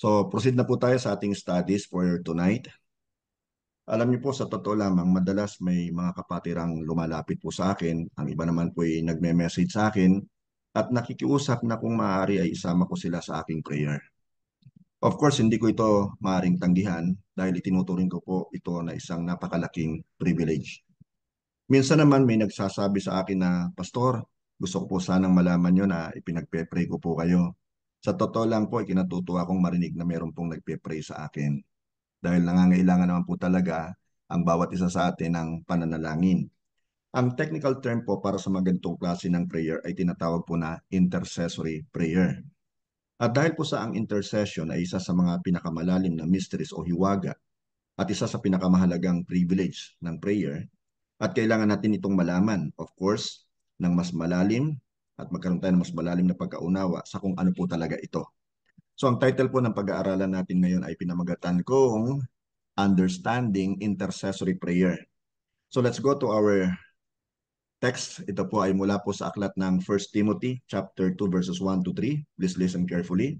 So, proceed na po tayo sa ating studies for tonight. Alam niyo po, sa totoo lamang, madalas may mga kapatirang lumalapit po sa akin. Ang iba naman po ay nagme-message sa akin at nakikiusap na kung maaari ay isama ko sila sa aking prayer. Of course, hindi ko ito maaaring tanggihan dahil itinuturing ko po ito na isang napakalaking privilege. Minsan naman may nagsasabi sa akin na, Pastor, gusto ko po sanang malaman nyo na ipinagpe-pray ko po kayo. Sa totoo lang po, ikinatutuwa kong marinig na meron pong nagpe-pray sa akin. Dahil nangangailangan naman po talaga ang bawat isa sa atin ng pananalangin. Ang technical term po para sa magandang klase ng prayer ay tinatawag po na intercessory prayer. At dahil po sa ang intercession ay isa sa mga pinakamalalim na mysteries o hiwaga at isa sa pinakamahalagang privilege ng prayer, at kailangan natin itong malaman, of course, ng mas malalim at magkaroon tayo ng mas malalim na pagkaunawa sa kung ano po talaga ito. So ang title po ng pag-aaralan natin ngayon ay pinamagatan kong Understanding Intercessory Prayer. So let's go to our text. Ito po ay mula po sa aklat ng 1 Timothy chapter 2 verses 1 to 3. Please listen carefully.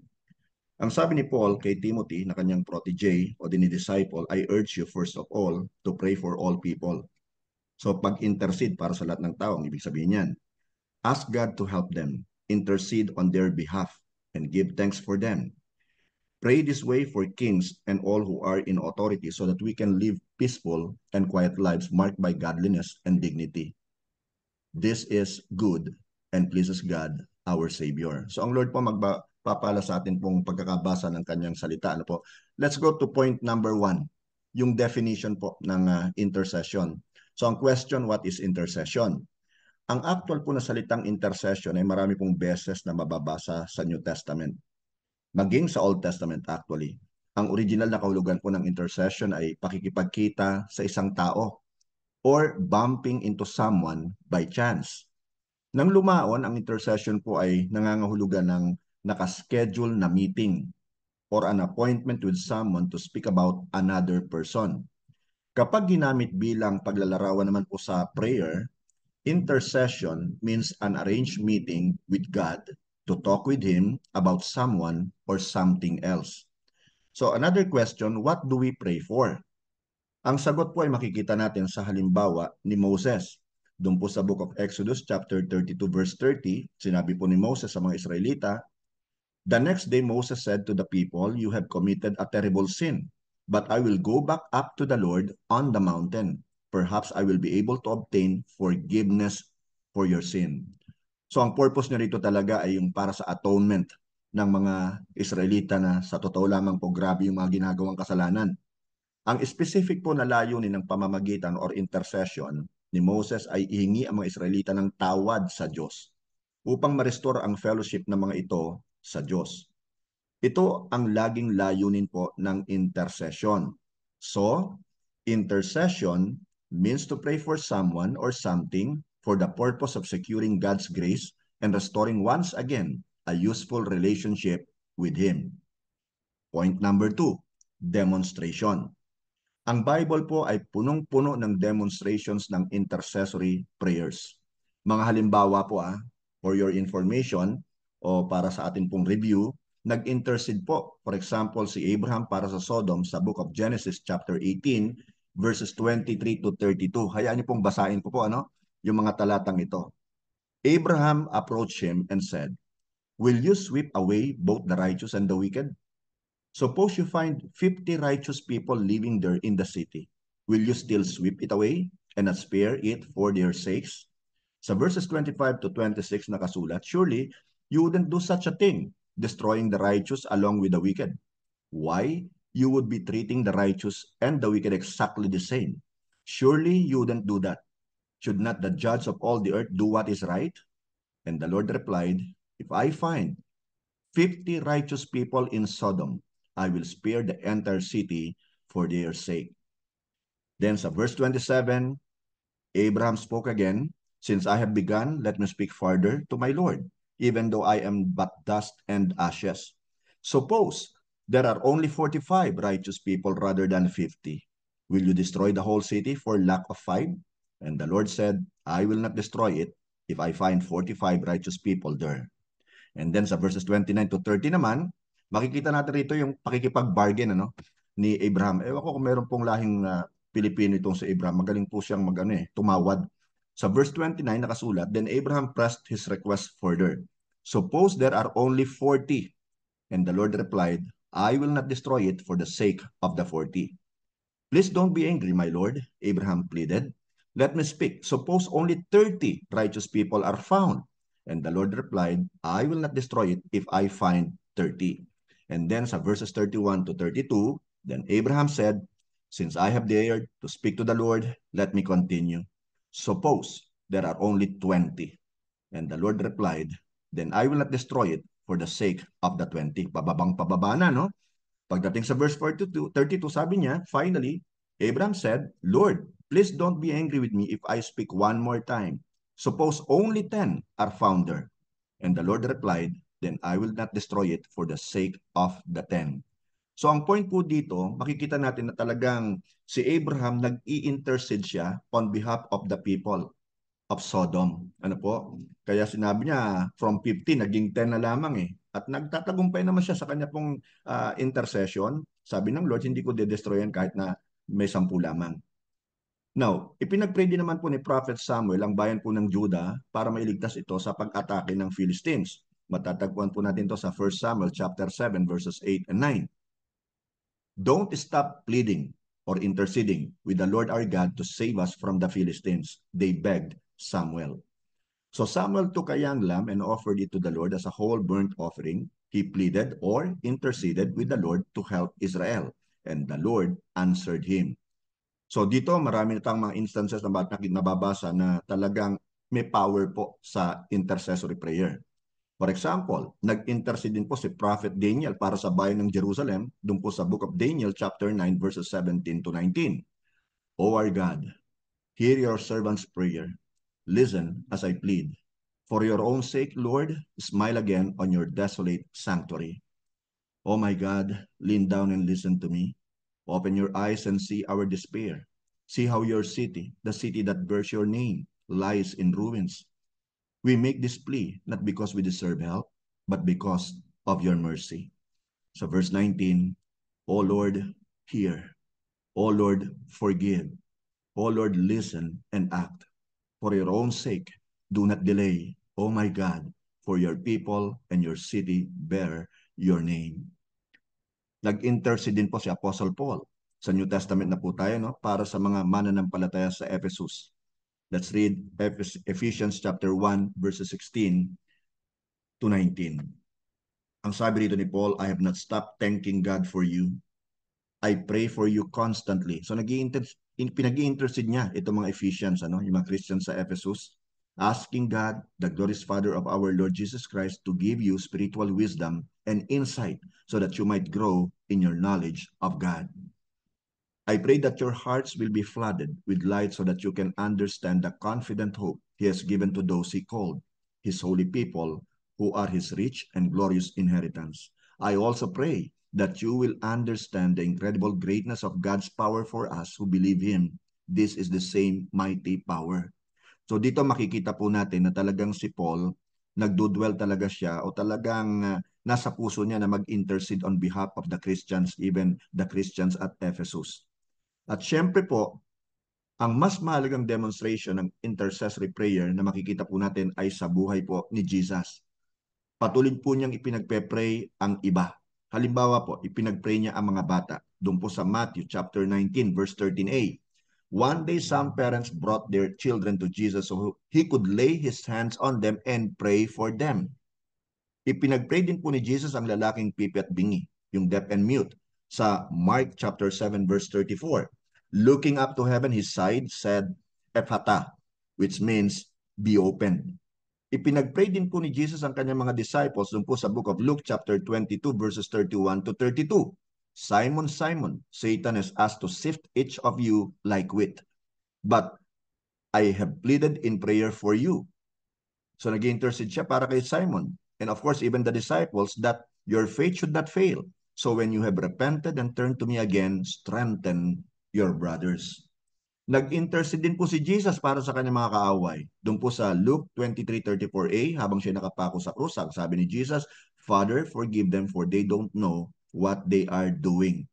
Ang sabi ni Paul kay Timothy na kanyang protege o dinidisciple, I urge you first of all to pray for all people. So pag-intercede para sa lahat ng tao, ang ibig sabihin yan. Ask God to help them, intercede on their behalf, and give thanks for them. Pray this way for kings and all who are in authority so that we can live peaceful and quiet lives marked by godliness and dignity. This is good and pleases God, our Savior. So ang Lord po magpapala sa atin pong pagkakabasa ng kanyang salita. Ano po? Let's go to point number 1, yung definition po ng intercession. So ang question, what is intercession? Ang actual po na salitang intercession ay marami pong beses na mababasa sa New Testament. Maging sa Old Testament actually. Ang original na kahulugan po ng intercession ay pakikipagkita sa isang tao or bumping into someone by chance. Nang lumaon, ang intercession po ay nangangahulugan ng nakaschedule na meeting or an appointment with someone to speak about another person. Kapag ginamit bilang paglalarawan naman po sa prayer, intercession means an arranged meeting with God to talk with Him about someone or something else. So another question, what do we pray for? Ang sagot po ay makikita natin sa halimbawa ni Moses. Doon po sa Book of Exodus chapter 32 verse 30, sinabi po ni Moses sa mga Israelita, the next day Moses said to the people, you have committed a terrible sin, but I will go back up to the Lord on the mountain. Perhaps I will be able to obtain forgiveness for your sin. So ang purpose niya rito talaga ay yung para sa atonement ng mga Israelita na sa totoo lamang po grabe yung mga ginagawang kasalanan. Ang specific po na layunin ng pamamagitan or intercession ni Moses ay ihingi ang mga Israelita ng tawad sa Diyos upang ma-restore ang fellowship ng mga ito sa Diyos. Ito ang laging layunin po ng intercession. So, intercession means to pray for someone or something for the purpose of securing God's grace and restoring once again a useful relationship with Him. Point number 2, demonstration. Ang Bible po ay punong-puno ng demonstrations ng intercessory prayers. Mga halimbawa po for your information o para sa atin pong review, nag-intercede po. For example, si Abraham para sa Sodom sa Book of Genesis chapter 18 verses 23 to 32. Hayaan niyo pong basahin ko po yung mga talatang ito. Abraham approached him and said, will you sweep away both the righteous and the wicked? Suppose you find 50 righteous people living there in the city. Will you still sweep it away and not spare it for their sakes? Sa verses 25 to 26 nakasulat, surely you wouldn't do such a thing, destroying the righteous along with the wicked. Why? You would be treating the righteous and the wicked exactly the same. Surely you wouldn't do that. Should not the judge of all the earth do what is right? And the Lord replied, if I find 50 righteous people in Sodom, I will spare the entire city for their sake. Then sa verse 27, Abraham spoke again, since I have begun, let me speak further to my Lord, even though I am but dust and ashes. Suppose there are only 45 righteous people rather than 50. Will you destroy the whole city for lack of 5? And the Lord said, I will not destroy it if I find 45 righteous people there. And then sa verses 29 to 30 naman, Makikita natin rito yung pakikipag-bargain ni Abraham. Ewan ko kung meron pong lahing Pilipino itong si Abraham. Magaling po siyang tumawad. Sa verse 29 nakasulat, then Abraham pressed his request further. Suppose there are only 40. And the Lord replied, I will not destroy it for the sake of the 40. Please don't be angry, my Lord, Abraham pleaded. Let me speak. Suppose only 30 righteous people are found. And the Lord replied, I will not destroy it if I find 30. And then sa verses 31 to 32, then Abraham said, since I have dared to speak to the Lord, let me continue. Suppose there are only 20. And the Lord replied, then I will not destroy it for the sake of the 20. Pababang pababa na, no? Pagdating sa verse 42, 32, sabi niya, finally, Abraham said, Lord, please don't be angry with me if I speak one more time. Suppose only 10 are found there. And the Lord replied, then I will not destroy it for the sake of the 10. So ang point po dito, makikita natin na talagang si Abraham nag-i-intercede siya on behalf of the people of Sodom. Ano po? Kaya sinabi niya, from 15, naging 10 na lamang eh. At nagtatagumpay naman siya sa kanya pong intercession. Sabi ng Lord, hindi ko dedestroyan kahit na may 10 lamang. Now, ipinag-pray din naman po ni Prophet Samuel ang bayan po ng Judah para mailigtas ito sa pag-atake ng Philistines. Matatagpuan po natin ito sa 1 Samuel chapter 7 verses 8 and 9. Don't stop pleading or interceding with the Lord our God to save us from the Philistines, they begged Samuel. So Samuel took a young lamb and offered it to the Lord as a whole burnt offering. He pleaded or interceded with the Lord to help Israel, and the Lord answered him. So dito marami na tayong mga instances na nababasa na talagang may power po sa intercessory prayer. For example, nag-intercede din po si Prophet Daniel para sa bayan ng Jerusalem doon po sa Book of Daniel chapter 9 verses 17 to 19. O our God, hear your servant's prayer. Listen as I plead. For your own sake, Lord, smile again on your desolate sanctuary. O my God, lean down and listen to me. Open your eyes and see our despair. See how your city, the city that bears your name, lies in ruins. We make this plea not because we deserve help, but because of your mercy. So verse 19, O Lord, hear. O Lord, forgive. O Lord, listen and act. For your own sake, do not delay, O my God, for your people and your city bear your name. Nag-intercede din po si Apostle Paul. Sa New Testament na po tayo, no? Para sa mga mananampalataya sa Ephesus. Let's read Ephesians chapter 1 verses 16 to 19. Ang sabi rito ni Paul, I have not stopped thanking God for you. I pray for you constantly. So pinag-i-intercede niya itong mga Ephesians, yung mga Christians sa Ephesus, asking God, the glorious Father of our Lord Jesus Christ, to give you spiritual wisdom and insight so that you might grow in your knowledge of God. I pray that your hearts will be flooded with light so that you can understand the confident hope He has given to those He called, His holy people, who are His rich and glorious inheritance. I also pray that you will understand the incredible greatness of God's power for us who believe Him. This is the same mighty power. So dito makikita po natin na talagang si Paul, nagdudwell talaga siya o talagang nasa puso niya na mag-intercede on behalf of the Christians, even the Christians at Ephesus. At syempre po, ang mas mahalagang demonstration ng intercessory prayer na makikita po natin ay sa buhay po ni Jesus. Patuloy po niyang ipinagpe-pray ang iba. Halimbawa po, ipinagpray niya ang mga bata. Doon po sa Matthew chapter 19 verse 13a. One day some parents brought their children to Jesus so He could lay His hands on them and pray for them. Ipinagpray din po ni Jesus ang lalaking pipi at bingi, yung deaf and mute. Sa Mark chapter 7 verse 34. Looking up to heaven, He sighed, said, Ephata, which means be opened. Ipinagpray din po ni Jesus ang kanyang mga disciples dun po sa book of Luke chapter 22 verses 31 to 32. Simon, Simon, Satan has asked to sift each of you like wheat, but I have pleaded in prayer for you. So nag-intercede siya para kay Simon. And of course, even the disciples, that your faith should not fail. So when you have repented and turned to me again, strengthen your brothers. Nag-intercede din po si Jesus para sa kanyang mga kaaway. Doon po sa Luke 23:34a, habang siya nakapako sa krus, sabi ni Jesus, Father, forgive them for they don't know what they are doing.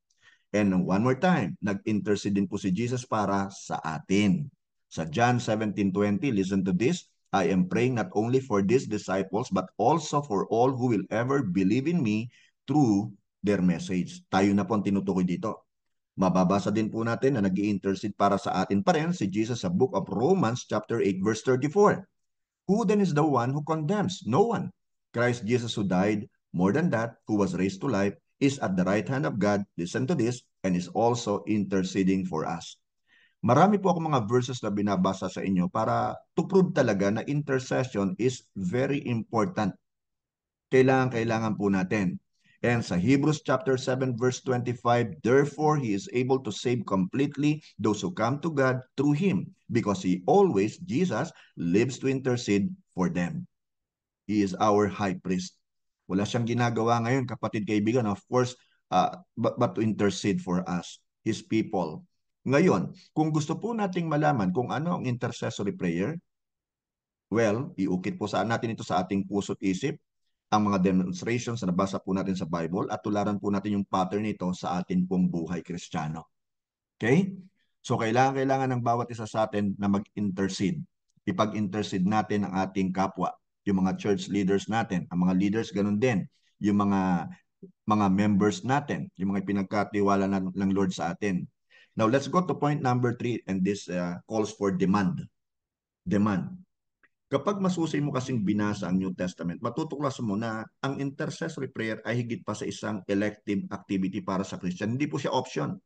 And one more time, nag-intercede din po si Jesus para sa atin. Sa John 17:20, listen to this. I am praying not only for these disciples, but also for all who will ever believe in me through their message. Tayo na po ang tinutukoy dito. Mababasa din po natin na nag-i-intercede para sa atin pa rin si Jesus sa book of Romans chapter 8 verse 34. Who then is the one who condemns? No one. Christ Jesus who died, more than that, who was raised to life, is at the right hand of God, listen to this, and is also interceding for us. Marami po ako mga verses na binabasa sa inyo para to prove talaga na intercession is very important. Kailangan po natin. And sa Hebrews chapter 7 verse 25, therefore he is able to save completely those who come to God through him, because he always, Jesus, lives to intercede for them. He is our high priest. Wala siyang ginagawa ngayon, kapatid kaibigan, of course, but to intercede for us, his people. Ngayon, kung gusto po nating malaman kung ano ang intercessory prayer, well, iukit po saan natin ito sa ating puso't isip, ang mga demonstrations na nabasa po natin sa Bible at tularan po natin yung pattern nito sa atin pong buhay Kristiyano. Okay? So kailangan ng bawat isa sa atin na mag-intercede. Ipag-intercede natin ang ating kapwa, yung mga church leaders natin, ang mga leaders ganun din, yung mga members natin, yung mga pinagkatiwala ng Lord sa atin. Now let's go to point number 3, and this calls for demand. Demand. Kapag masusi mo kasing binasa ang New Testament, matutuklasan mo na ang intercessory prayer ay higit pa sa isang elective activity para sa Christian. Hindi po siya option.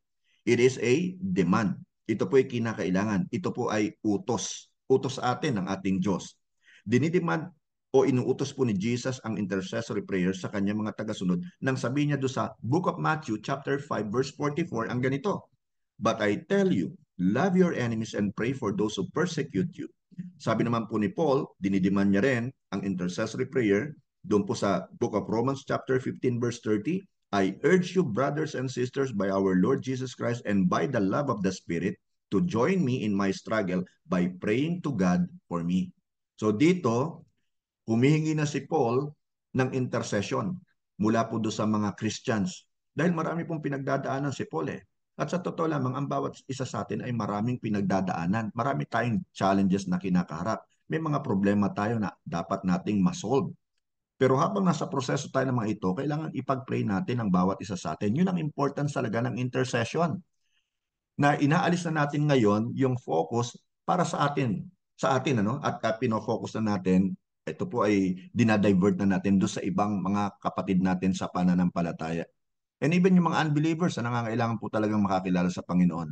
It is a demand. Ito po ay kinakailangan. Ito po ay utos. Utos sa atin ng ating Diyos. Dinidemand o inuutos po ni Jesus ang intercessory prayer sa kanyang mga tagasunod nang sabihin niya doon sa Book of Matthew chapter 5 verse 44 ang ganito. But I tell you, love your enemies and pray for those who persecute you. Sabi naman po ni Paul, dinidiman niya rin ang intercessory prayer doon po sa Book of Romans chapter 15 verse 30. I urge you, brothers and sisters, by our Lord Jesus Christ and by the love of the Spirit, to join me in my struggle by praying to God for me. So dito, humihingi na si Paul ng intercession mula po doon sa mga Christians. Dahil marami pong pinagdadaanan si Paul eh. At sa totoo lamang, ang bawat isa sa atin ay maraming pinagdadaanan. Marami tayong challenges na kinakaharap. May mga problema tayo na dapat nating masolve. Pero habang nasa proseso tayo ng mga ito, kailangan ipag-pray natin ang bawat isa sa atin. Yun ang importance talaga ng intercession. Na inaalis na natin ngayon yung focus para sa atin ano, at pinofocus na natin, ito po ay dinadivert na natin doon sa ibang mga kapatid natin sa pananampalataya. And even yung mga unbelievers na nangangailangan po talagang makakilala sa Panginoon.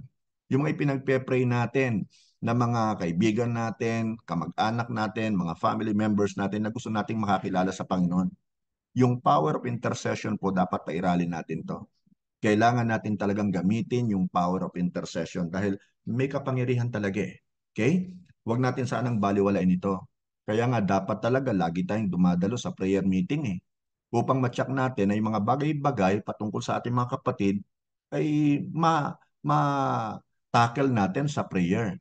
Yung mga ipinagpe-pray natin na mga kaibigan natin, kamag-anak natin, mga family members natin na gusto nating makakilala sa Panginoon. Yung power of intercession po dapat pairalin natin to. Kailangan natin talagang gamitin yung power of intercession dahil may kapangyarihan talaga eh. Okay? Huwag natin sanang baliwalain ito. Kaya nga dapat talaga lagi tayong dumadalo sa prayer meeting eh. Upang matyak natin ay mga bagay-bagay patungkol sa ating mga kapatid ay ma-tackle natin sa prayer.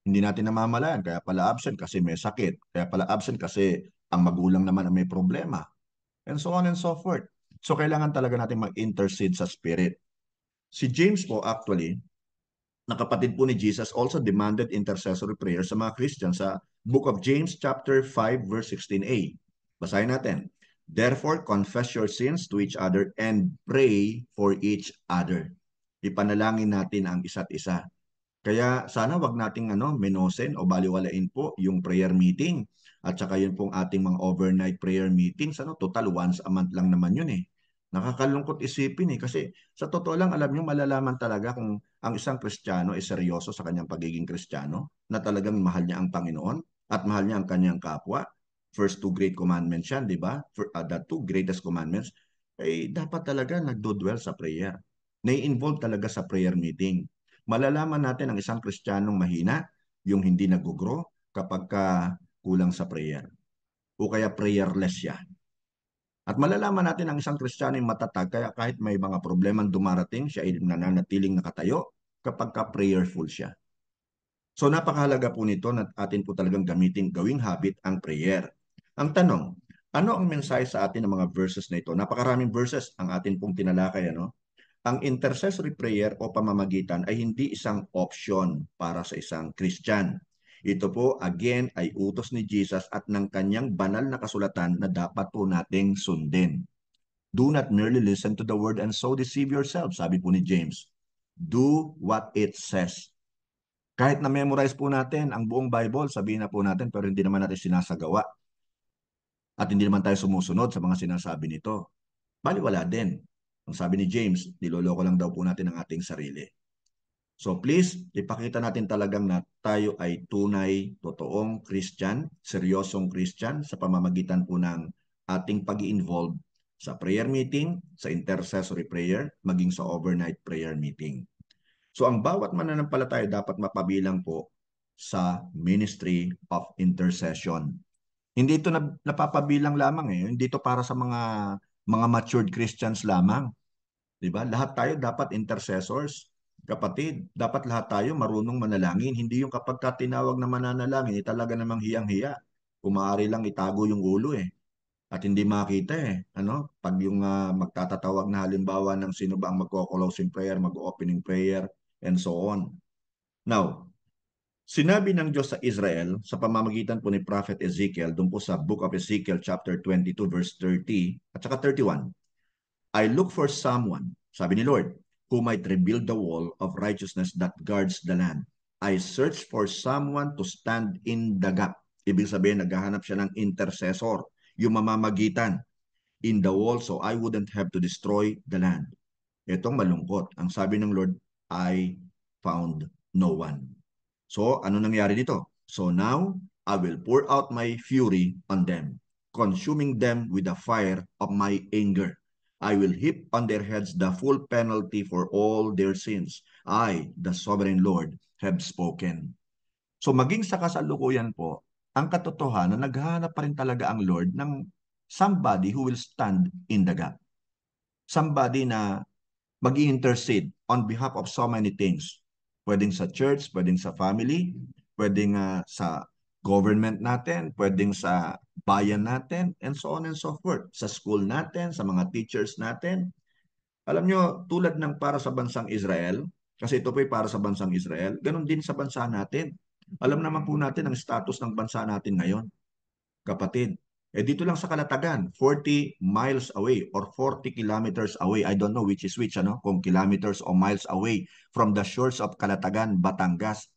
Hindi natin namamalayan, kaya pala absent kasi may sakit. Kaya pala absent kasi ang magulang naman ang may problema. And so on and so forth. So kailangan talaga natin mag-intercede sa Spirit. Si James po actually, na kapatid po ni Jesus, also demanded intercessory prayer sa mga Christians sa Book of James chapter 5 verse 16a. Basahin natin. Therefore, confess your sins to each other and pray for each other. Ipanalangin natin ang isa't isa. Kaya sana wag nating menosen o baliwalain po yung prayer meeting. At saka yun pong ating mga overnight prayer meetings, total once a month lang naman yun eh. Nakakalungkot isipin eh kasi sa totoo lang alam nyo malalaman talaga kung ang isang Kristiyano ay seryoso sa kanyang pagiging Kristiyano, na talagang mahal niya ang Panginoon at mahal niya ang kanyang kapwa. First two great commandments yan, di ba? The two greatest commandments, ay dapat talaga nagdo-dwell sa prayer. Nai-involve talaga sa prayer meeting. Malalaman natin ang isang Kristiyanong mahina, yung hindi nag-grow kapag kulang sa prayer. O kaya prayerless siya. At malalaman natin ang isang Kristiyano ay matatag kaya kahit may mga problemang dumarating, siya ay nananatiling nakatayo kapag ka-prayerful siya. So napakahalaga po nito na atin po talagang gawing habit ang prayer. Ang tanong, Ano ang mensahe sa atin ng mga verses na ito? Napakaraming verses ang atin pong tinalakay, ano? Ang intercessory prayer o pamamagitan ay hindi isang option para sa isang Christian. Ito po, again, ay utos ni Jesus at ng kanyang banal na kasulatan na dapat po nating sundin. Do not merely listen to the word and so deceive yourself, sabi po ni James. Do what it says. Kahit na-memorize po natin ang buong Bible, sabihin na po natin, pero hindi naman natin sinasagawa at hindi naman tayo sumusunod sa mga sinasabi nito. Baliwala din. Ang sabi ni James, niloloko lang daw po natin ang ating sarili. So please, ipakita natin talagang na tayo ay tunay, totoong Christian, seryosong Christian sa pamamagitan po ng ating pag-i-involve sa prayer meeting, sa intercessory prayer, maging sa overnight prayer meeting. So ang bawat mananampalataya dapat mapabilang po sa ministry of intercession. Hindi ito napapabilang lamang eh. Hindi ito para sa mga matured Christians lamang. 'Di ba? Lahat tayo dapat intercessors. Kapatid, dapat lahat tayo marunong manalangin. Hindi yung kapag ka tinawag na mananalangin, talaga namang hiyang-hiya. Kung maaari lang itago yung ulo eh. At hindi makita eh. Ano? Pag yung magtatatawag na halimbawa ng sino ba ang magko-closing prayer, mag-opening prayer, and so on. Now, sinabi ng Diyos sa Israel sa pamamagitan po ni Prophet Ezekiel doon po sa Book of Ezekiel chapter 22 verse 30 at saka 31. I look for someone, sabi ni Lord, who might rebuild the wall of righteousness that guards the land. I search for someone to stand in the gap. Ibig sabihin, naghahanap siya ng intercessor, yung mamamagitan in the wall so I wouldn't have to destroy the land. Itong malungkot. Ang sabi ng Lord, I found no one. So, ano nangyari dito? So now, I will pour out my fury on them, consuming them with the fire of my anger. I will heap on their heads the full penalty for all their sins. I, the sovereign Lord, have spoken. So maging sa kasalukuyan po, ang katotohanan, naghahanap pa rin talaga ang Lord ng somebody who will stand in the gap. Somebody na mag-intercede on behalf of so many things. Pwedeng sa church, pwedeng sa family, pwedeng sa government natin, pwedeng sa bayan natin, and so on and so forth. Sa school natin, sa mga teachers natin. Alam nyo, tulad ng para sa bansang Israel, kasi ito po ay para sa bansang Israel, ganun din sa bansa natin. Alam naman po natin ang status ng bansa natin ngayon, kapatid. Dito lang sa Kalatagan, 40 miles away or 40 kilometers away. I don't know which is which, ano? Kung kilometers o miles away from the shores of Kalatagan, Batangas.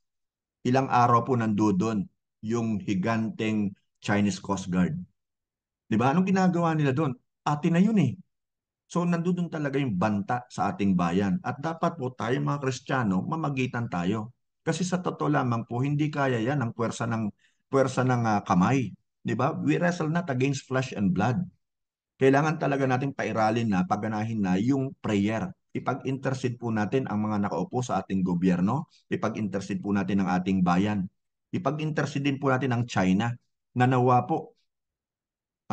Ilang araw po nandoon yung higanteng Chinese Coast Guard. Di ba? Anong ginagawa nila doon? Atin na yun eh. So nandoon talaga yung banta sa ating bayan. At dapat po tayo mga Kristiyano, mamagitan tayo. Kasi sa totoo lamang po, hindi kaya yan ang puwersa ng kamay. 'Di ba? We wrestle not against flesh and blood. Kailangan talaga nating pairalin na, paganahin na yung prayer. Ipag-intercede po natin ang mga nakaupo sa ating gobyerno. Ipag-intercede po natin ang ating bayan. Ipag-intercede din po natin ang China na nawa po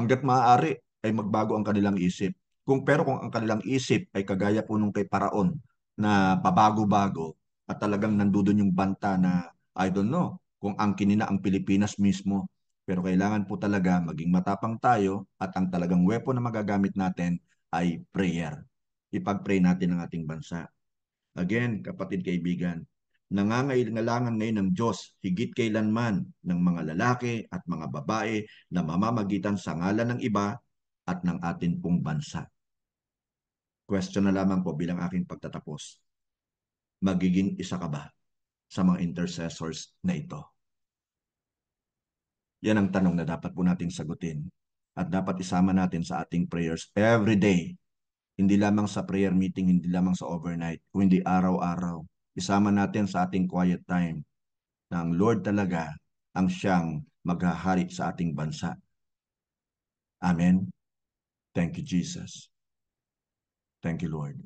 hangga't maaari ay magbago ang kanilang isip. Pero kung ang kanilang isip ay kagaya po nung kay Paraon na pabago-bago at talagang nandoon yung banta na I don't know kung angkin nila ang Pilipinas mismo. Pero kailangan po talaga maging matapang tayo at ang talagang weapon na magagamit natin ay prayer. Ipag-pray natin ang ating bansa. Again, kapatid kaibigan, nangangailangan ngayon ng Diyos higit kailanman ng mga lalaki at mga babae na mamamagitan sa ngalan ng iba at ng atin pong bansa. Question na lamang po bilang aking pagtatapos. Magiging isa ka ba sa mga intercessors na ito? Yan ang tanong na dapat po nating sagutin. At dapat isama natin sa ating prayers every day. Hindi lamang sa prayer meeting, hindi lamang sa overnight, kundi araw-araw. Isama natin sa ating quiet time na ang Lord talaga ang siyang maghahari sa ating bansa. Amen. Thank you, Jesus. Thank you, Lord.